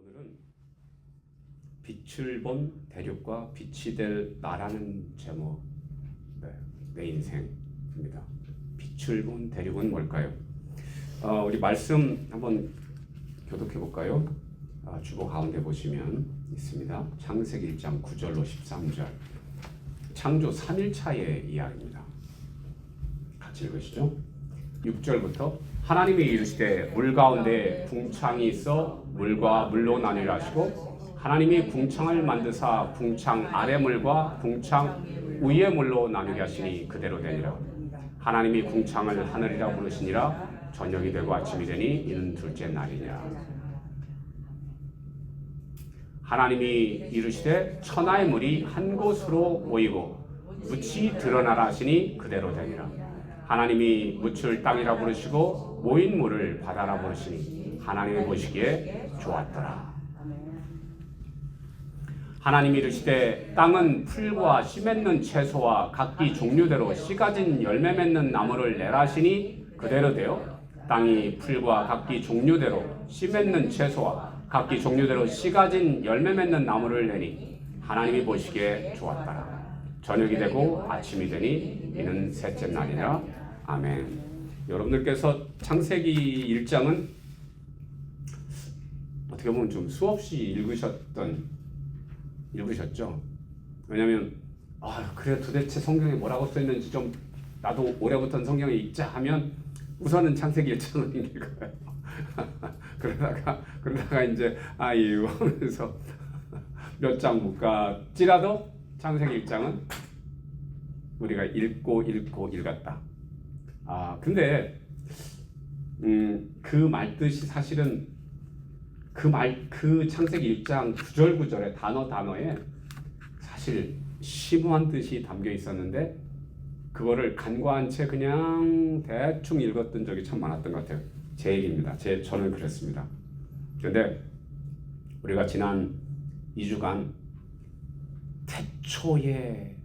오늘은 빛을 본 대륙과 빛이 될 나라는 제목, 내 인생입니다. 빛을 본 대륙은 뭘까요? 우리 말씀 한번 교독해 볼까요? 주보 가운데 보시면 있습니다. 창세기 1장 9절로 13절. 창조 3일차의 이야기입니다. 같이 읽으시죠. 6절부터 하나님이 이르시되 물 가운데 궁창이 있어 물과 물로 나뉘라 하시고 하나님이 궁창을 만드사 궁창 아래 물과 궁창 위의 물로 나누게 하시니 그대로 되니라. 하나님이 궁창을 하늘이라 부르시니라. 저녁이 되고 아침이 되니 이는 둘째 날이니라. 하나님이 이르시되 천하의 물이 한 곳으로 모이고 묻이 드러나라 하시니 그대로 되니라. 하나님이 묻을 땅이라 부르시고 모인 물을 바다라 부르시니 하나님이 보시기에 좋았더라. 하나님이 이르시되 땅은 풀과 씨 맺는 채소와 각기 종류대로 씨 가진 열매 맺는 나무를 내라 하시니 그대로 되어 땅이 풀과 각기 종류대로 씨 맺는 채소와 각기 종류대로 씨 가진 열매 맺는 나무를 내니 하나님이 보시기에 좋았더라. 저녁이 되고 아침이 되니 이는 셋째 날이라. 아멘. 여러분들께서 창세기 1장은 어떻게 보면 좀 수없이 읽으셨죠? 왜냐하면 그래 도대체 성경에 뭐라고 써있는지 좀 나도 올해부터는 성경에 읽자 하면 우선은 창세기 1장을 읽어요. 그러다가 이제 이거 하면서 몇 장 못 갔지라도 창세기 1장은 우리가 읽고 읽었다. 근데 그 말뜻이 사실은 그 창세기 1장 구절구절에 단어에 사실 심오한 뜻이 담겨 있었는데 그거를 간과한 채 그냥 대충 읽었던 적이 참 많았던 것 같아요. 제 얘기입니다. 저는 그랬습니다. 그런데 우리가 지난 2주간 태초에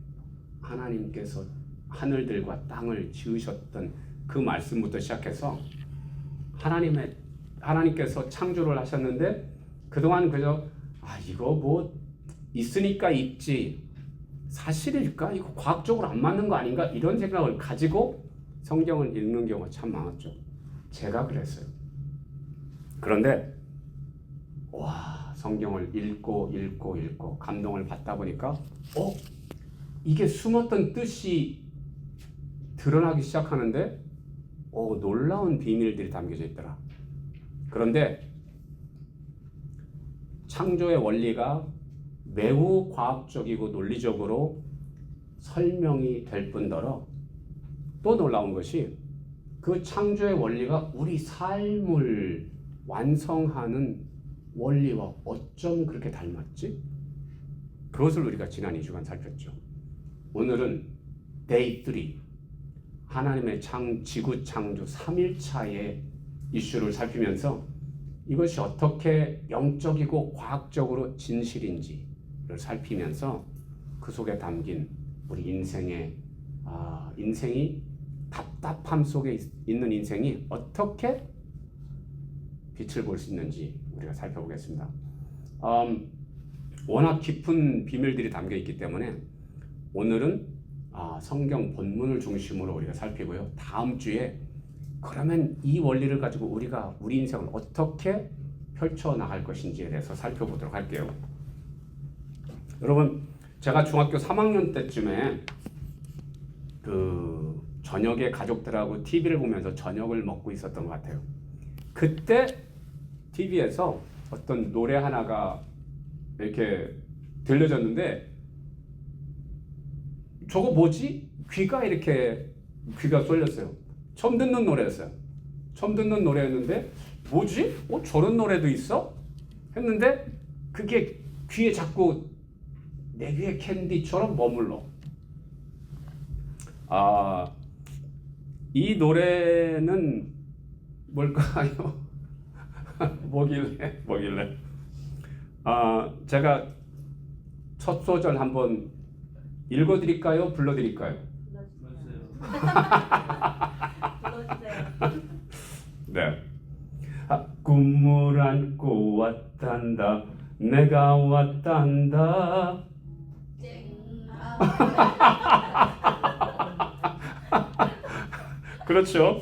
하나님께서 하늘들과 땅을 지으셨던 그 말씀부터 시작해서 하나님께서 창조를 하셨는데 그동안 그저 이거 뭐 있으니까 있지 사실일까? 이거 과학적으로 안 맞는 거 아닌가? 이런 생각을 가지고 성경을 읽는 경우가 참 많았죠. 제가 그랬어요. 그런데 성경을 읽고 감동을 받다 보니까 이게 숨었던 뜻이 드러나기 시작하는데 놀라운 비밀들이 담겨져 있더라. 그런데 창조의 원리가 매우 과학적이고 논리적으로 설명이 될 뿐더러 또 놀라운 것이 그 창조의 원리가 우리 삶을 완성하는 원리와 어쩜 그렇게 닮았지? 그것을 우리가 지난 2주간 살폈죠. 오늘은 데이 3 하나님의 지구 창조 3일차의 이슈를 살피면서 이것이 어떻게 영적이고 과학적으로 진실인지를 살피면서 그 속에 담긴 우리 인생이 답답함 속에 있는 인생이 어떻게 빛을 볼 수 있는지 우리가 살펴보겠습니다. 워낙 깊은 비밀들이 담겨 있기 때문에 오늘은 성경 본문을 중심으로 우리가 살피고요. 다음 주에 그러면 이 원리를 가지고 우리가 우리 인생을 어떻게 펼쳐나갈 것인지에 대해서 살펴보도록 할게요. 여러분, 제가 중학교 3학년 때쯤에 저녁에 가족들하고 TV를 보면서 저녁을 먹고 있었던 것 같아요. 그때 TV에서 어떤 노래 하나가 이렇게 들려졌는데 저거 뭐지? 귀가 쏠렸어요. 처음 듣는 노래였는데 뭐지? 저런 노래도 있어? 했는데 그게 귀에 자꾸 내 귀에 캔디처럼 머물러. 이 노래는 뭘까요? 뭐길래? 제가 첫 소절 한번 읽어드릴까요? 불러드릴까요? 불러주세요. 네. 꿈을 안고 왔단다. 내가 왔단다. 그렇죠.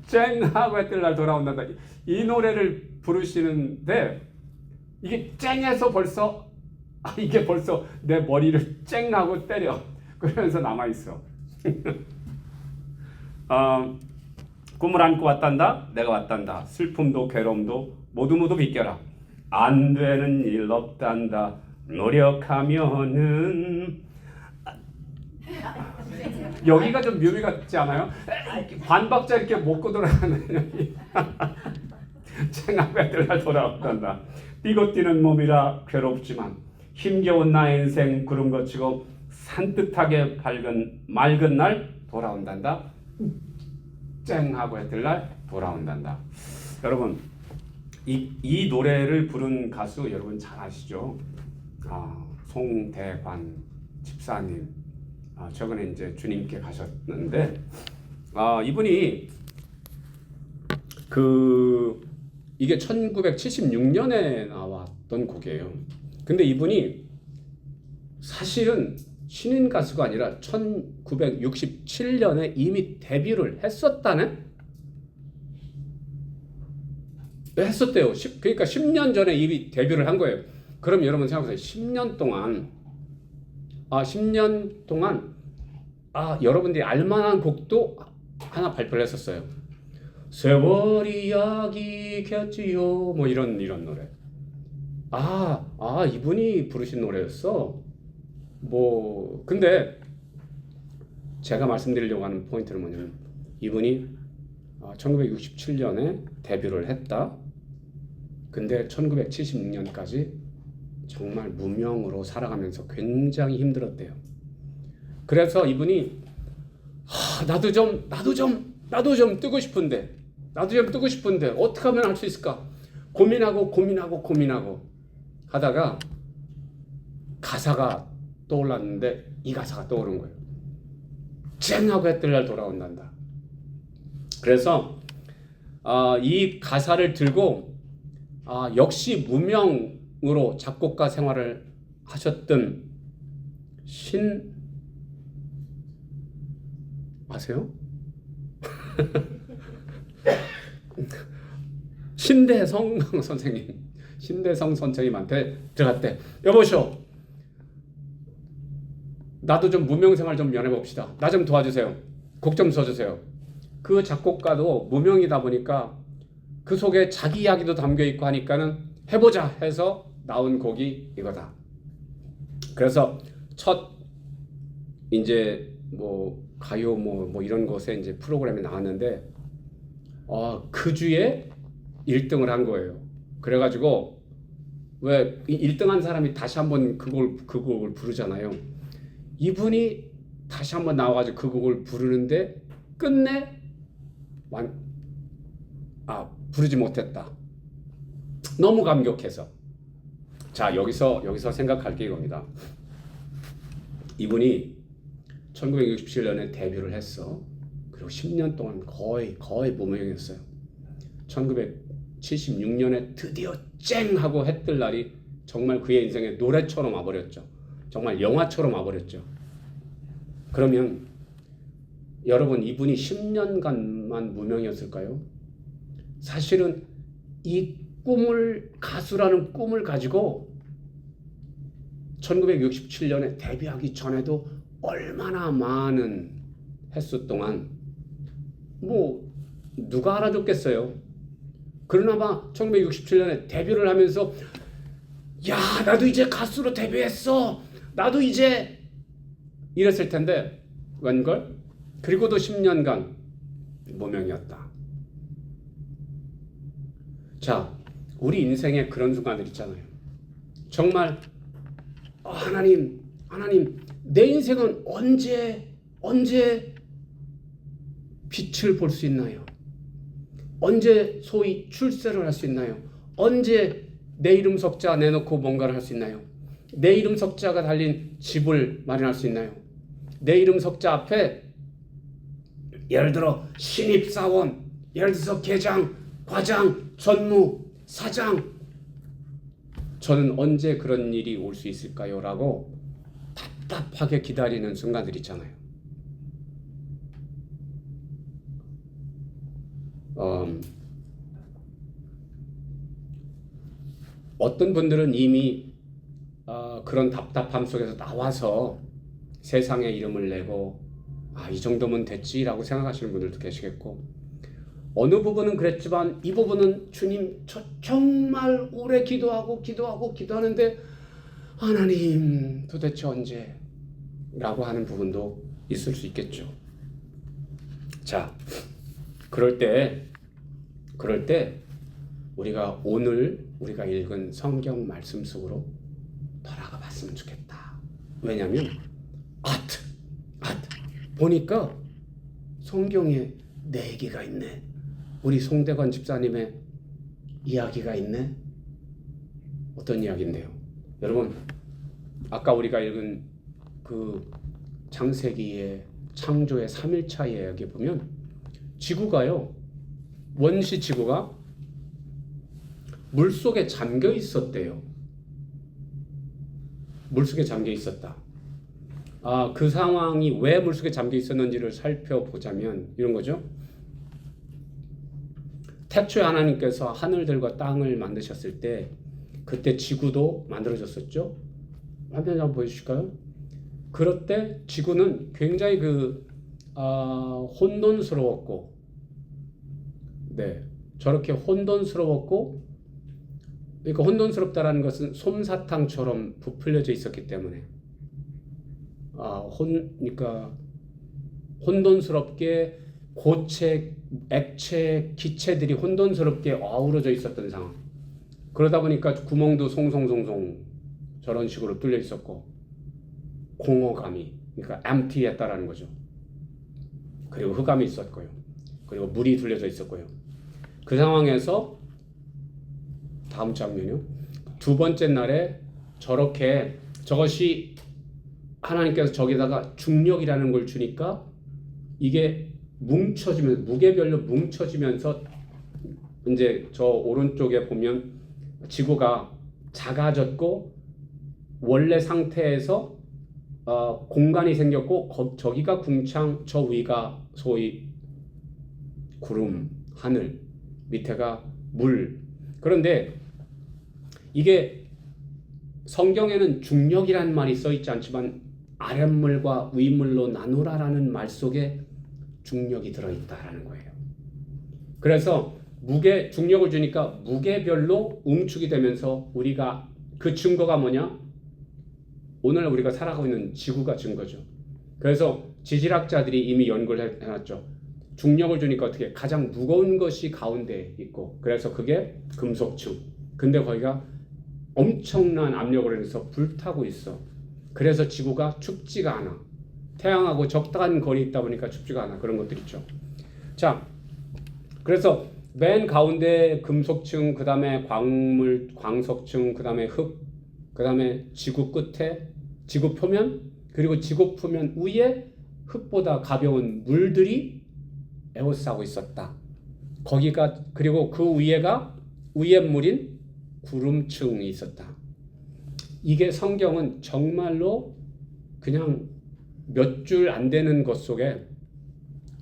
쨍하고 해뜰 날 돌아온단다. 이 노래를 부르시는데 이게 쨍해서 벌써 이게 벌써 내 머리를 쨍하고 때려. 그러면서 남아있어. 꿈을 안고 왔단다. 내가 왔단다. 슬픔도 괴로움도 모두 비껴라. 안 되는 일 없단다. 노력하면은. 여기가 좀 묘미 같지 않아요? 반박자 이렇게 먹고 돌아가는 여기. 쨍하게 날 돌아왔단다. 뛰고 뛰는 몸이라 괴롭지만 힘겨운 나의 인생 구름 거치고 산뜻하게 맑은 날 돌아온단다. 쨍하고 해뜰 날 돌아온단다. 여러분 이 노래를 부른 가수 여러분 잘 아시죠? 송대관 집사님. 최근에 이제 주님께 가셨는데 이분이 이게 1976년에 나왔던 곡이에요. 근데 이분이 사실은 신인 가수가 아니라 1967년에 이미 데뷔를 했었다네? 했었대요. 그러니까 10년 전에 이미 데뷔를 한 거예요. 그럼 여러분 생각해보세요. 10년 동안 여러분들이 알만한 곡도 하나 발표를 했었어요. 세월이 약이겠지요. 뭐 이런 노래. 이분이 부르신 노래였어. 근데 제가 말씀드리려고 하는 포인트는 뭐냐면 이분이 1967년에 데뷔를 했다. 근데 1976년까지 정말 무명으로 살아가면서 굉장히 힘들었대요. 그래서 이분이 나도 좀 뜨고 싶은데 어떻게 하면 할 수 있을까? 고민하고 하다가 가사가 떠올랐는데 이 가사가 떠오른 거예요. 쨍하고 해뜰 날 돌아온단다. 그래서 이 가사를 들고 역시 무명으로 작곡가 생활을 하셨던 아세요? 신대성 선생님한테 들어갔대. 여보시오, 나도 좀 무명생활 좀 연해봅시다. 나 좀 도와주세요. 곡 좀 써주세요. 그 작곡가도 무명이다 보니까 그 속에 자기 이야기도 담겨있고 하니까는 해보자 해서 나온 곡이 이거다. 그래서 첫 이제 가요 이런 것에 이제 프로그램에 나왔는데 그 주에 1등을 한 거예요. 그래가지고 왜 1등한 사람이 다시 한번 그 곡을 부르잖아요. 이분이 다시 한번 나와가지고 그 곡을 부르는데 끝내 부르지 못했다. 너무 감격해서. 자, 여기서 생각할 게 이겁니다. 이분이 1967년에 데뷔를 했어. 그리고 10년 동안 거의 무명이었어요. 1976년에 드디어 쨍 하고 해뜰 날이 정말 그의 인생에 노래처럼 와버렸죠. 정말 영화처럼 와버렸죠. 그러면 여러분, 이분이 10년간만 무명이었을까요? 사실은 이 가수라는 꿈을 가지고 1967년에 데뷔하기 전에도 얼마나 많은 횟수 동안 누가 알아줬겠어요. 그러나마 1967년에 데뷔를 하면서 나도 이제 가수로 데뷔했어. 나도 이제 이랬을 텐데 웬걸? 그리고도 10년간 무명이었다. 자, 우리 인생에 그런 순간들 있잖아요. 정말 하나님, 내 인생은 언제 빛을 볼 수 있나요? 언제 소위 출세를 할 수 있나요? 언제 내 이름 석자 내놓고 뭔가를 할 수 있나요? 내 이름 석자가 달린 집을 마련할 수 있나요? 내 이름 석자 앞에 예를 들어 신입사원, 예를 들어서 계장 과장, 전무, 사장. 저는 언제 그런 일이 올 수 있을까요? 라고 답답하게 기다리는 순간들 있잖아요. 어떤 분들은 이미 그런 답답함 속에서 나와서 세상에 이름을 내고 이 정도면 됐지라고 생각하시는 분들도 계시겠고, 어느 부분은 그랬지만 이 부분은 주님 저 정말 오래 기도하는데 하나님 도대체 언제? 라고 하는 부분도 있을 수 있겠죠. 자, 그럴 때 우리가 오늘 우리가 읽은 성경 말씀 속으로 돌아가 봤으면 좋겠다. 왜냐하면 보니까 성경에 내 얘기가 있네. 우리 송대관 집사님의 이야기가 있네. 어떤 이야기인데요? 여러분, 아까 우리가 읽은 그 창세기의 창조의 3일차 이야기 보면 지구가요, 원시 지구가 물속에 잠겨 있었대요. 물속에 잠겨 있었다. 그 상황이 왜 물속에 잠겨 있었는지를 살펴보자면 이런 거죠. 태초에 하나님께서 하늘들과 땅을 만드셨을 때 그때 지구도 만들어졌었죠. 화면 한번 보여주실까요? 그럴 때 지구는 굉장히 혼돈스러웠고, 저렇게 혼돈스러웠고, 그러니까 혼돈스럽다라는 것은 솜사탕처럼 부풀려져 있었기 때문에, 그러니까 혼돈스럽게 고체, 액체, 기체들이 혼돈스럽게 어우러져 있었던 상황. 그러다 보니까 구멍도 송송송송 저런 식으로 뚫려 있었고, 공허감이, 그러니까 empty했다라는 거죠. 그리고 흑암이 있었고요. 그리고 물이 둘려져 있었고요. 그 상황에서 다음 장면이요. 두 번째 날에 저렇게 저것이 하나님께서 저기다가 중력이라는 걸 주니까 이게 뭉쳐지면서 무게별로 뭉쳐지면서 이제 저 오른쪽에 보면 지구가 작아졌고 원래 상태에서 공간이 생겼고 저기가 궁창, 저 위가 소위 구름, 하늘, 밑에가 물. 그런데 이게 성경에는 중력이라는 말이 써 있지 않지만 아랫물과 윗물로 나누라라는 말 속에 중력이 들어있다라는 거예요. 그래서 중력을 주니까 무게별로 응축이 되면서 우리가 그 증거가 뭐냐? 오늘 우리가 살아가고 있는 지구가 증거죠. 그래서 지질학자들이 이미 연구를 해놨죠. 중력을 주니까 어떻게 가장 무거운 것이 가운데 있고, 그래서 그게 금속층. 근데 거기가 엄청난 압력을 해서 불타고 있어. 그래서 지구가 춥지가 않아. 태양하고 적당한 거리에 있다 보니까 춥지가 않아. 그런 것들 있죠. 자, 그래서 맨 가운데 금속층, 그 다음에 광석층, 그 다음에 흙, 그 다음에 지구 끝에 지구 표면, 그리고 지구 표면 위에 흙보다 가벼운 물들이 에워싸고 있었다. 거기가, 그리고 그 위에 물인 구름층이 있었다. 이게 성경은 정말로 그냥 몇 줄 안 되는 것 속에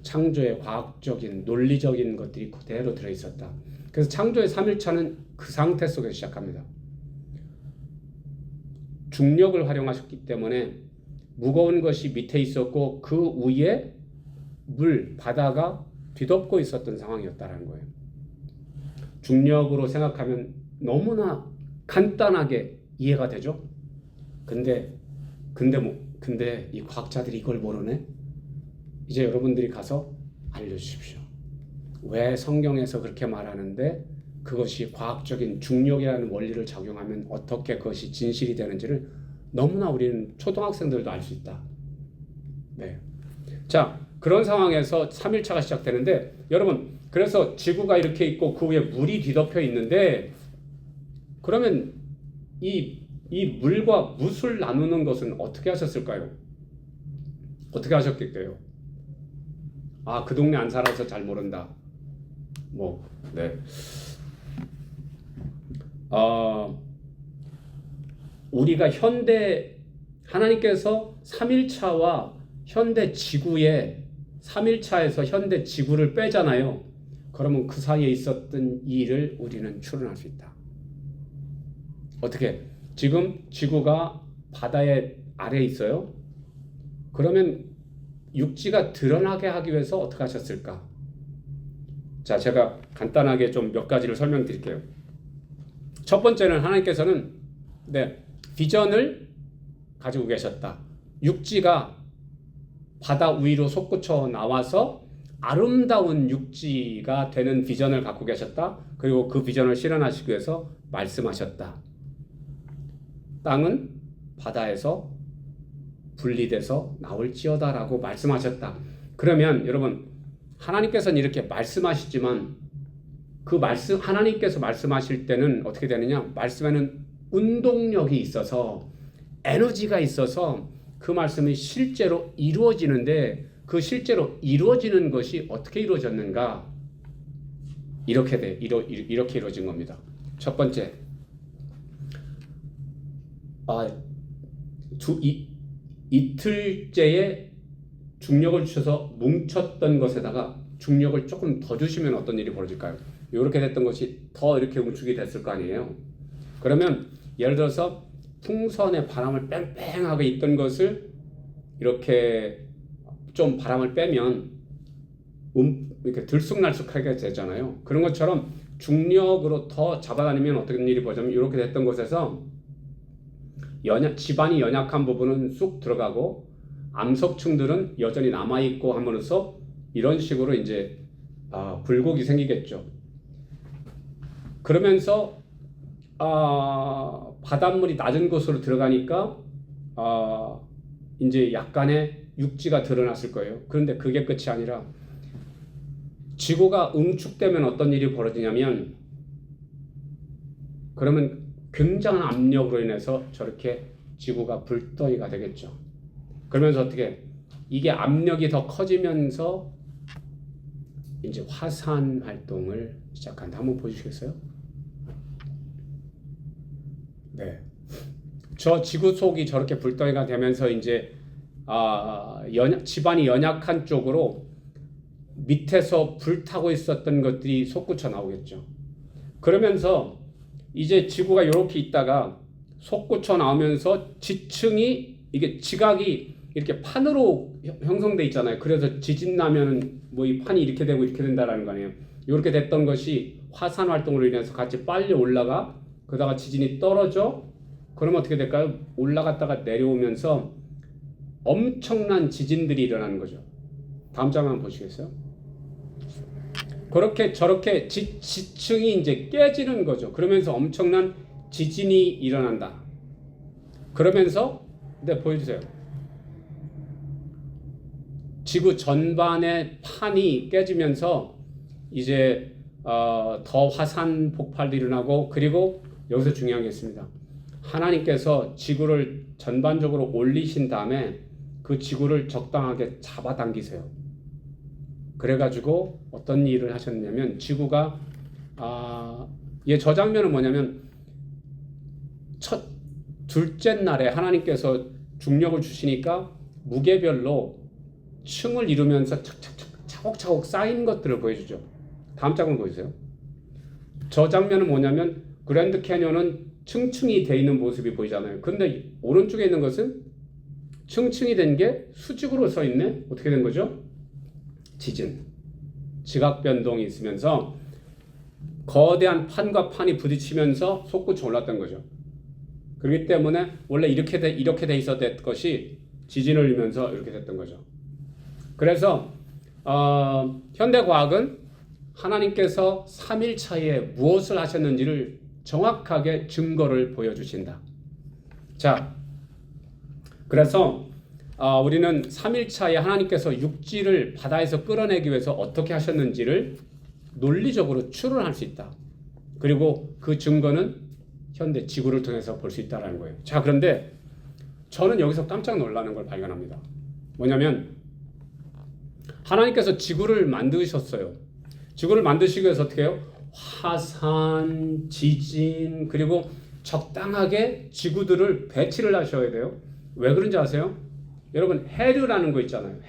창조의 과학적인 논리적인 것들이 그대로 들어있었다. 그래서 창조의 3일차는 그 상태 속에서 시작합니다. 중력을 활용하셨기 때문에 무거운 것이 밑에 있었고 그 위에 바다가 뒤덮고 있었던 상황이었다는 거예요. 중력으로 생각하면 너무나 간단하게 이해가 되죠? 근데 이 과학자들이 이걸 모르네? 이제 여러분들이 가서 알려주십시오. 왜 성경에서 그렇게 말하는데 그것이 과학적인 중력이라는 원리를 적용하면 어떻게 그것이 진실이 되는지를 너무나 우리는 초등학생들도 알 수 있다. 네. 자, 그런 상황에서 3일차가 시작되는데, 여러분, 그래서 지구가 이렇게 있고 그 위에 물이 뒤덮여 있는데, 그러면 이 물과 뭇을 나누는 것은 어떻게 하셨을까요? 어떻게 하셨겠어요? 그 동네 안 살아서 잘 모른다. 네. 우리가 하나님께서 3일차와 현대 지구의 3일차에서 현대 지구를 빼잖아요. 그러면 그 사이에 있었던 일을 우리는 추론할 수 있다. 어떻게? 지금 지구가 바다의 아래에 있어요. 그러면 육지가 드러나게 하기 위해서 어떻게 하셨을까? 자, 제가 간단하게 좀 몇 가지를 설명드릴게요. 첫 번째는 하나님께서는 비전을 가지고 계셨다. 육지가 바다 위로 솟구쳐 나와서 아름다운 육지가 되는 비전을 갖고 계셨다. 그리고 그 비전을 실현하시기 위해서 말씀하셨다. 땅은 바다에서 분리돼서 나올지어다라고 말씀하셨다. 그러면 여러분, 하나님께서는 이렇게 말씀하시지만 그 말씀, 하나님께서 말씀하실 때는 어떻게 되느냐? 말씀에는 운동력이 있어서 에너지가 있어서 그 말씀이 실제로 이루어지는데, 그 실제로 이루어지는 것이 어떻게 이루어졌는가? 이렇게 이루어진 겁니다. 첫 번째, 이틀째에 중력을 주셔서 뭉쳤던 것에다가 중력을 조금 더 주시면 어떤 일이 벌어질까요? 이렇게 됐던 것이 더 이렇게 움축이 됐을 거 아니에요. 그러면 예를 들어서 풍선에 바람을 뺑뺑하게 있던 것을 이렇게 좀 바람을 빼면 이렇게 들쑥날쑥하게 되잖아요. 그런 것처럼 중력으로 더 잡아다니면 어떤 일이 벌어지면 이렇게 됐던 곳에서 지반이 연약한 부분은 쑥 들어가고 암석층들은 여전히 남아있고 하면서 이런 식으로 이제 굴곡이 생기겠죠. 그러면서 바닷물이 낮은 곳으로 들어가니까 이제 약간의 육지가 드러났을 거예요. 그런데 그게 끝이 아니라 지구가 응축되면 어떤 일이 벌어지냐면, 그러면 굉장한 압력으로 인해서 저렇게 지구가 불덩이가 되겠죠. 그러면서 어떻게? 이게 압력이 더 커지면서 이제 화산 활동을 시작한다. 한번 보여주시겠어요? 네. 저 지구 속이 저렇게 불덩이가 되면서 이제 지반이 연약한 쪽으로 밑에서 불타고 있었던 것들이 솟구쳐 나오겠죠. 그러면서 이제 지구가 이렇게 있다가 솟구쳐 나오면서 지층이, 이게 지각이 이렇게 판으로 형성돼 있잖아요. 그래서 지진 나면 뭐 이 판이 이렇게 되고 이렇게 된다라는 거 아니에요. 이렇게 됐던 것이 화산 활동으로 인해서 같이 빨리 올라가, 그러다가 지진이 떨어져. 그러면 어떻게 될까요? 올라갔다가 내려오면서 엄청난 지진들이 일어나는 거죠. 다음 장 한번 보시겠어요? 그렇게 저렇게 지층이 이제 깨지는 거죠. 그러면서 엄청난 지진이 일어난다. 그러면서 보여주세요. 지구 전반의 판이 깨지면서 이제 더 화산 폭발이 일어나고, 그리고 여기서 중요한 게 있습니다. 하나님께서 지구를 전반적으로 올리신 다음에 그 지구를 적당하게 잡아당기세요. 그래가지고 어떤 일을 하셨냐면, 지구가 저 장면은 뭐냐면, 둘째 날에 하나님께서 중력을 주시니까 무게별로 층을 이루면서 착착착 차곡차곡 쌓인 것들을 보여주죠. 다음 장면 보여주세요. 저 장면은 뭐냐면, 그랜드 캐니언은 층층이 돼 있는 모습이 보이잖아요. 근데 오른쪽에 있는 것은 층층이 된 게 수직으로 서 있네. 어떻게 된 거죠? 지진, 지각 변동이 있으면서 거대한 판과 판이 부딪히면서 솟구쳐 올랐던 거죠. 그렇기 때문에 원래 이렇게 돼 있었던 것이 지진을 일면서 이렇게 됐던 거죠. 그래서 현대 과학은 하나님께서 3일 차에 무엇을 하셨는지를 정확하게 증거를 보여주신다. 자, 그래서 우리는 3일 차에 하나님께서 육지를 바다에서 끌어내기 위해서 어떻게 하셨는지를 논리적으로 추론할 수 있다. 그리고 그 증거는 현대 지구를 통해서 볼 수 있다는 거예요. 자, 그런데 저는 여기서 깜짝 놀라는 걸 발견합니다. 뭐냐면, 하나님께서 지구를 만드셨어요. 지구를 만드시기 위해서 어떻게 해요? 화산, 지진, 그리고 적당하게 지구들을 배치를 하셔야 돼요. 왜 그런지 아세요? 여러분, 해류라는 거 있잖아요.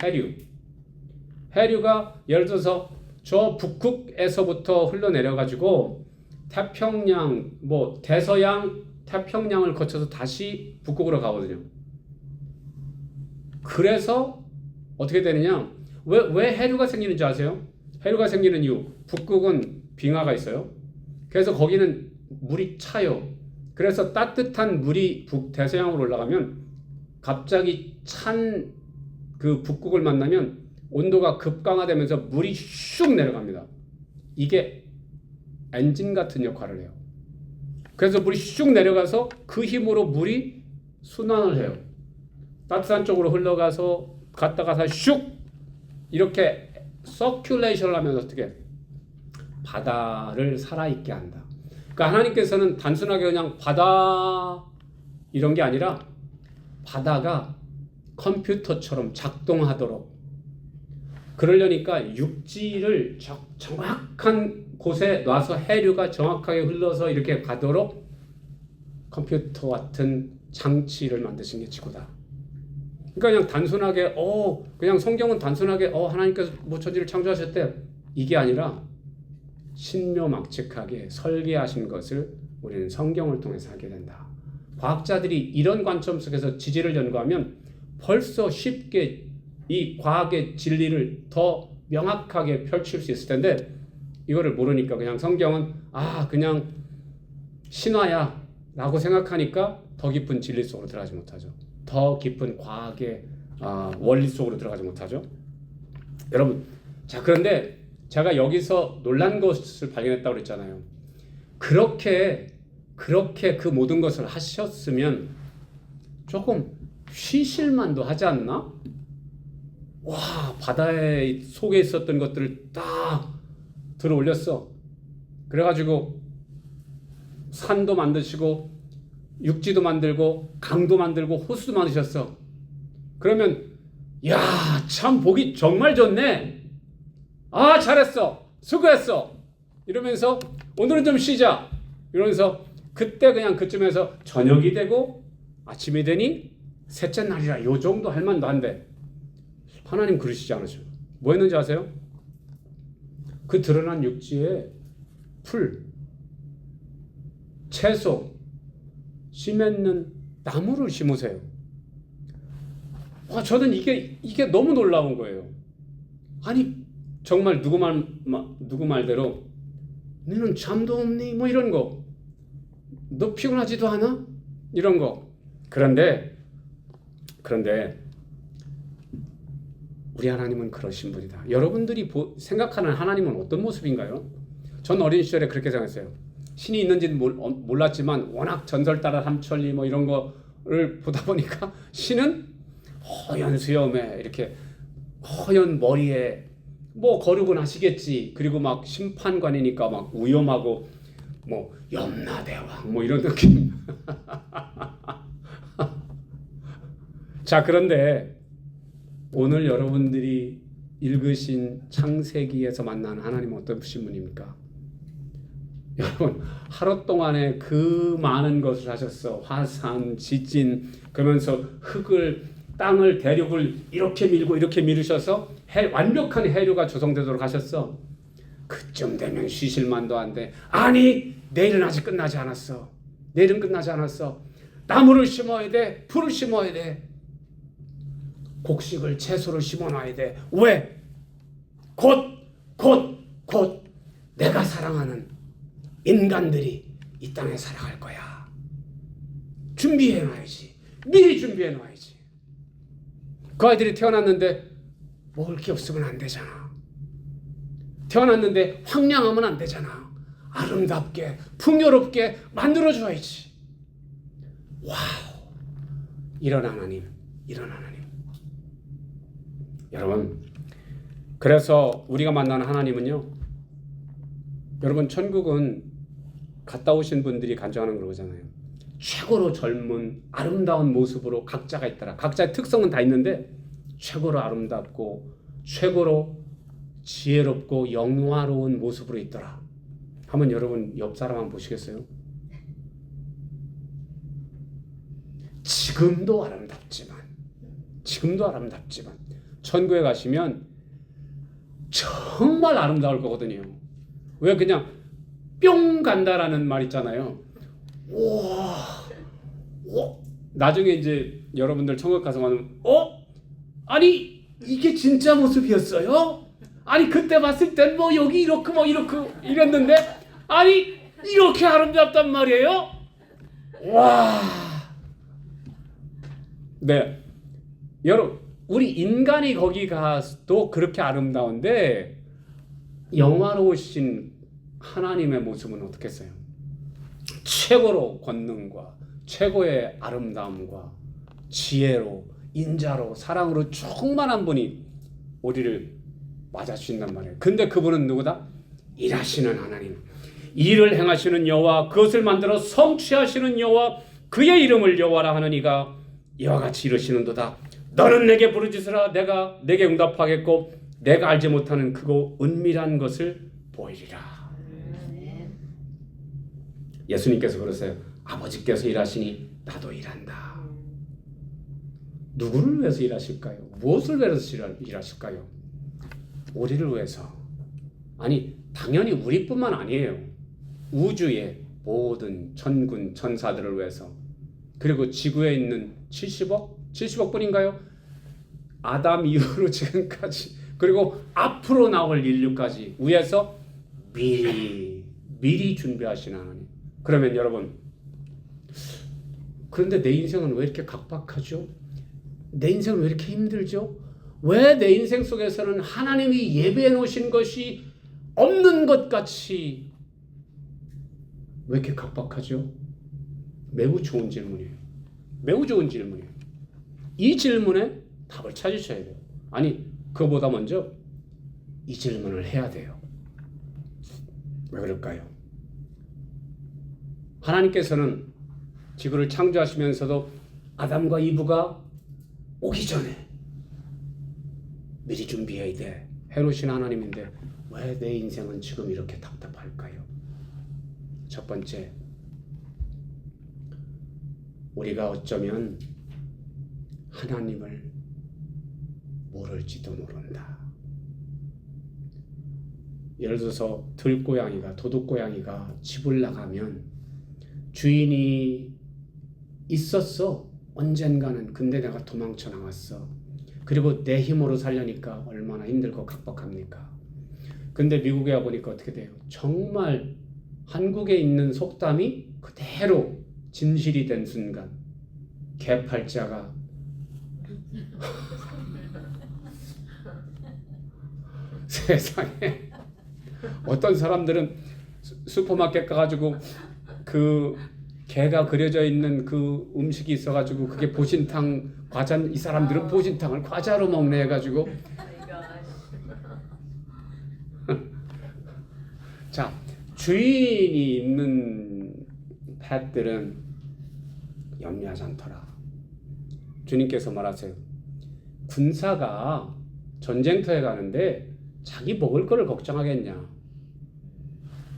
해류가 예를 들어서 저 북극에서부터 흘러내려가지고 태평양, 뭐 대서양, 태평양을 거쳐서 다시 북극으로 가거든요. 그래서 어떻게 되느냐? 왜 해류가 생기는지 아세요? 해류가 생기는 이유, 북극은 빙하가 있어요. 그래서 거기는 물이 차요. 그래서 따뜻한 물이 북대서양으로 올라가면 갑자기 찬 그 북극을 만나면 온도가 급강하되면서 물이 슉 내려갑니다. 이게 엔진 같은 역할을 해요. 그래서 물이 슉 내려가서 그 힘으로 물이 순환을 해요. 따뜻한 쪽으로 흘러가서 갔다가 다시 슉 이렇게 서큘레이션을 하면서 어떻게 바다를 살아있게 한다. 그러니까 하나님께서는 단순하게 그냥 바다 이런 게 아니라 바다가 컴퓨터처럼 작동하도록 그러려니까 육지를 정확한 곳에 놔서 해류가 정확하게 흘러서 이렇게 가도록 컴퓨터 같은 장치를 만드신 게 지구다. 그러니까 그냥 단순하게 그냥 성경은 단순하게 하나님께서 뭐 천지를 창조하셨대 이게 아니라 신묘막측하게 설계하신 것을 우리는 성경을 통해서 하게 된다. 과학자들이 이런 관점 속에서 지질을 연구하면 벌써 쉽게 이 과학의 진리를 더 명확하게 펼칠 수 있을 텐데 이거를 모르니까 그냥 성경은 그냥 신화야 라고 생각하니까 더 깊은 진리 속으로 들어가지 못하죠. 더 깊은 과학의 원리 속으로 들어가지 못하죠. 여러분, 자 그런데 제가 여기서 놀란 것을 발견했다고 그랬잖아요. 그렇게 그 모든 것을 하셨으면 조금 쉬실만도 하지 않나? 와, 바다의 속에 있었던 것들을 딱 들어 올렸어. 그래가지고 산도 만드시고 육지도 만들고 강도 만들고 호수도 만드셨어. 그러면 야, 참 보기 정말 좋네. 잘했어. 수고했어. 이러면서 오늘은 좀 쉬자. 이러면서 그때 그냥 그쯤에서 저녁이 되고 아침이 되니 셋째 날이라 요 정도 할 만도 한데 하나님 그러시지 않으셔. 뭐 했는지 아세요? 그 드러난 육지에 풀, 채소, 씨 맺는 나무를 심으세요. 저는 이게 너무 놀라운 거예요. 아니 정말 누구 말대로 너는 잠도 없니? 뭐 이런 거. 너 피곤하지도 않아? 이런 거. 그런데 우리 하나님은 그러신 분이다. 여러분들이 생각하는 하나님은 어떤 모습인가요? 전 어린 시절에 그렇게 생각했어요. 신이 있는지는 몰랐지만 워낙 전설 따라 삼천리 뭐 이런 거를 보다 보니까 신은 허연 수염에 이렇게 허연 머리에 뭐 거룩은 하시겠지. 그리고 막 심판관이니까 막 위험하고 뭐 염라대왕 뭐 이런 느낌. 자, 그런데 오늘 여러분들이 읽으신 창세기에서 만난 하나님은 어떠신 분입니까? 여러분, 하루 동안에 그 많은 것을 하셨어. 화산, 지진, 그러면서 흙을, 땅을, 대륙을 이렇게 밀고 이렇게 밀으셔서 완벽한 해류가 조성되도록 하셨어. 그쯤 되면 쉬실 만도 한데 아니, 내일은 아직 끝나지 않았어. 내일은 끝나지 않았어. 나무를 심어야 돼. 풀을 심어야 돼. 곡식을, 채소를 심어놔야 돼. 왜? 곧 내가 사랑하는 인간들이 이 땅에 살아갈 거야. 준비해놔야지. 미리 준비해놔야지. 그 아이들이 태어났는데 먹을 게 없으면 안 되잖아. 태어났는데 황량하면 안 되잖아. 아름답게 풍요롭게 만들어줘야지. 와우, 이런 하나님. 여러분, 그래서 우리가 만나는 하나님은요, 여러분, 천국은 갔다 오신 분들이 간증하는 거잖아요. 최고로 젊은 아름다운 모습으로 각자가 있더라. 각자의 특성은 다 있는데 최고로 아름답고 최고로 지혜롭고 영화로운 모습으로 있더라. 한번 여러분 옆 사람 한번 보시겠어요? 지금도 아름답지만 천국에 가시면 정말 아름다울 거거든요. 왜 그냥 뿅 간다라는 말 있잖아요. 와, 나중에 이제 여러분들 천국 가서 가면 아니 이게 진짜 모습이었어요? 아니 그때 봤을 땐 뭐 여기 이렇게 뭐 이렇게 이랬는데 아니 이렇게 아름답단 말이에요? 와. 네. 여러분 우리 인간이 거기 가도 그렇게 아름다운데 영화로우신 하나님의 모습은 어떻겠어요? 최고로 권능과 최고의 아름다움과 지혜로 인자로 사랑으로 충만한 분이 우리를 맞아주신단 말이에요. 근데 그분은 누구다? 일하시는 하나님, 일을 행하시는 여호와, 그것을 만들어 성취하시는 여호와, 그의 이름을 여호와라 하는 이가 이와 같이 이르시는도다. 너는 내게 부르짖으라. 내가 내게 응답하겠고 내가 알지 못하는 크고 은밀한 것을 보이리라. 예수님께서 그러세요. 아버지께서 일하시니 나도 일한다. 누구를 위해서 일하실까요? 무엇을 위해서 일하실까요? 우리를 위해서. 아니 당연히 우리뿐만 아니에요. 우주의 모든 천군 천사들을 위해서. 그리고 지구에 있는 70억 뿐인가요? 아담 이후로 지금까지, 그리고 앞으로 나올 인류까지 위해서 미리 준비하신 하나님. 그러면 여러분, 그런데 내 인생은 왜 이렇게 각박하죠? 내 인생은 왜 이렇게 힘들죠? 왜 내 인생 속에서는 하나님이 예배해 놓으신 것이 없는 것 같이 왜 이렇게 각박하죠? 매우 좋은 질문이에요. 매우 좋은 질문이에요. 이 질문에 답을 찾으셔야 돼요. 아니, 그거보다 먼저 이 질문을 해야 돼요. 왜 그럴까요? 하나님께서는 지구를 창조하시면서도 아담과 이브가 오기 전에 미리 준비해야 돼 해놓으신 하나님인데 왜 내 인생은 지금 이렇게 답답할까요? 첫 번째, 우리가 어쩌면 하나님을 모를지도 모른다. 예를 들어서 들고양이가, 도둑고양이가 집을 나가면 주인이 있었어. 언젠가는. 근데 내가 도망쳐 나왔어. 그리고 내 힘으로 살려니까 얼마나 힘들고 각박합니까? 근데 미국에 와보니까 어떻게 돼요? 정말 한국에 있는 속담이 그대로 진실이 된 순간 개팔자가 세상에 어떤 사람들은 슈퍼마켓 가가지고 그 개가 그려져 있는 그 음식이 있어가지고 그게 보신탕 과자, 이 사람들은 보신탕을 과자로 먹네 해가지고 자, 주인이 있는 펫들은 염려하지 않더라. 주님께서 말하세요. 군사가 전쟁터에 가는데 자기 먹을 거를 걱정하겠냐?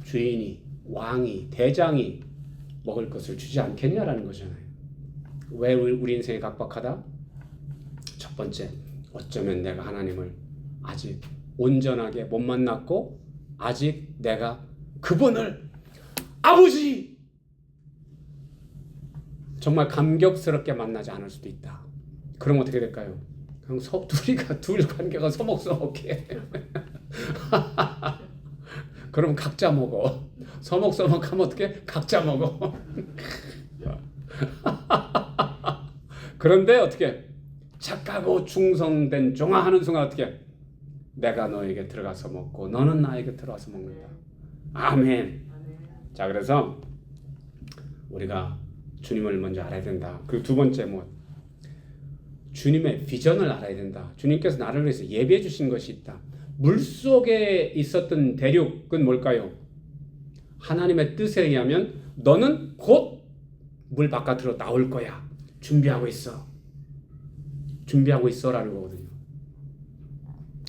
주인이, 왕이, 대장이 먹을 것을 주지 않겠냐라는 거잖아요. 왜 우리 인생이 각박하다? 첫 번째, 어쩌면 내가 하나님을 아직 온전하게 못 만났고 아직 내가 그분을 아버지 정말 감격스럽게 만나지 않을 수도 있다. 그럼 어떻게 될까요? 그냥 둘 관계가 서먹서먹해. 그럼 각자 먹어. 서먹서먹하면 어떻게? 각자 먹어. 그런데 어떻게? 착하고 충성된 종아하는 순간 어떻게? 내가 너에게 들어가서 먹고 너는 나에게 들어가서 먹는다. 아멘. 자, 그래서 우리가 주님을 먼저 알아야 된다. 그리고 두 번째 주님의 비전을 알아야 된다. 주님께서 나를 위해서 예비해 주신 것이 있다. 물속에 있었던 대륙은 뭘까요? 하나님의 뜻에 의하면 너는 곧 물 바깥으로 나올 거야. 준비하고 있어. 준비하고 있어라는 거거든요.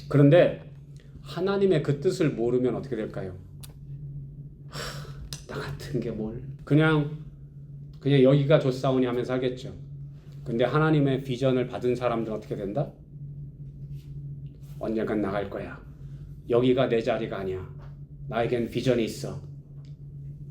그런데 하나님의 그 뜻을 모르면 어떻게 될까요? 나 같은 게 뭘? 그냥 여기가 좋사오니 하면서 하겠죠. 근데 하나님의 비전을 받은 사람들은 어떻게 된다? 언젠간 나갈 거야. 여기가 내 자리가 아니야. 나에겐 비전이 있어.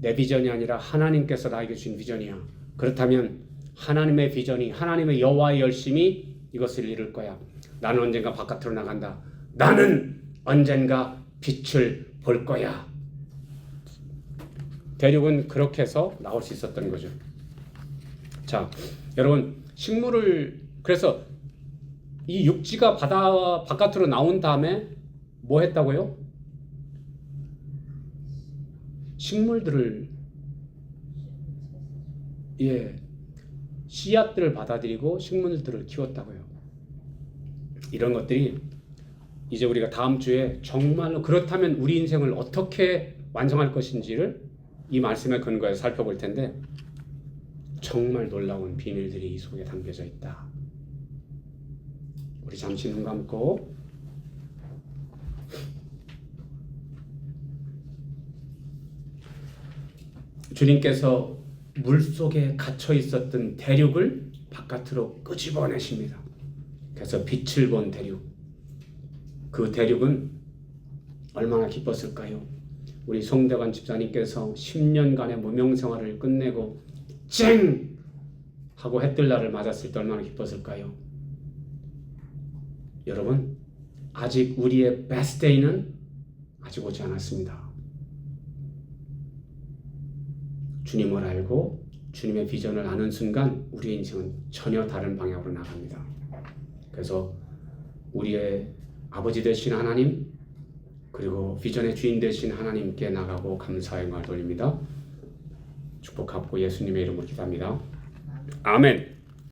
내 비전이 아니라 하나님께서 나에게 주신 비전이야. 그렇다면 하나님의 비전이, 하나님의 여호와의 열심이 이것을 이룰 거야. 나는 언젠가 바깥으로 나간다. 나는 언젠가 빛을 볼 거야. 대륙은 그렇게 해서 나올 수 있었던 거죠. 자, 여러분, 식물을, 그래서 이 육지가 바다 바깥으로 나온 다음에 뭐 했다고요? 식물들을, 씨앗들을 받아들이고 식물들을 키웠다고요. 이런 것들이 이제 우리가 다음 주에 정말로 그렇다면 우리 인생을 어떻게 완성할 것인지를 이 말씀에 근거해서 살펴볼 텐데, 정말 놀라운 비밀들이 이 속에 담겨져 있다. 우리 잠시 눈 감고 주님께서 물속에 갇혀 있었던 대륙을 바깥으로 끄집어내십니다. 그래서 빛을 본 대륙. 그 대륙은 얼마나 기뻤을까요? 우리 송대관 집사님께서 10년간의 무명생활을 끝내고 쨍! 하고 해뜰 날을 맞았을 때 얼마나 기뻤을까요? 여러분, 아직 우리의 베스트 데이는 아직 오지 않았습니다. 주님을 알고 주님의 비전을 아는 순간 우리의 인생은 전혀 다른 방향으로 나갑니다. 그래서 우리의 아버지 되신 하나님, 그리고 비전의 주인 되신 하나님께 나가고 감사의 영광을 돌립니다. 축복하고 예수님의 이름으로 기도합니다. 아멘.